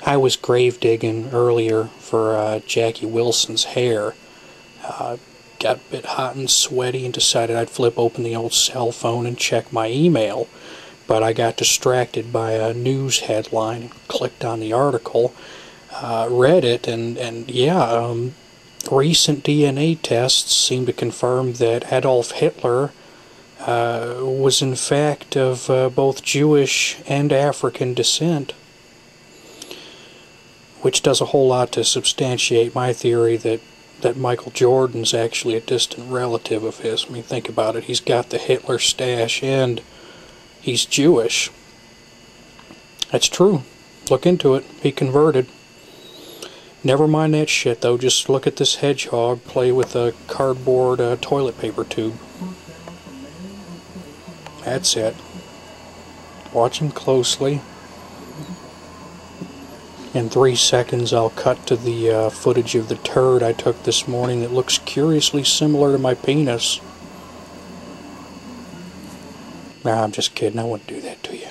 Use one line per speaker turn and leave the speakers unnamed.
I was grave digging earlier for Jackie Wilson's hair. Got a bit hot and sweaty and decided I'd flip open the old cell phone and check my email. But I got distracted by a news headline and clicked on the article, read it, and yeah, recent DNA tests seem to confirm that Adolf Hitler was in fact of both Jewish and African descent. Which does a whole lot to substantiate my theory that Michael Jordan's actually a distant relative of his. I mean, think about it. He's got the Hitler stash and he's Jewish. That's true. Look into it. He converted. Never mind that shit, though. Just look at this hedgehog play with a cardboard toilet paper tube. That's it. Watch him closely. In 3 seconds, I'll cut to the footage of the turd I took this morning that looks curiously similar to my penis. Nah, I'm just kidding. I wouldn't do that to you.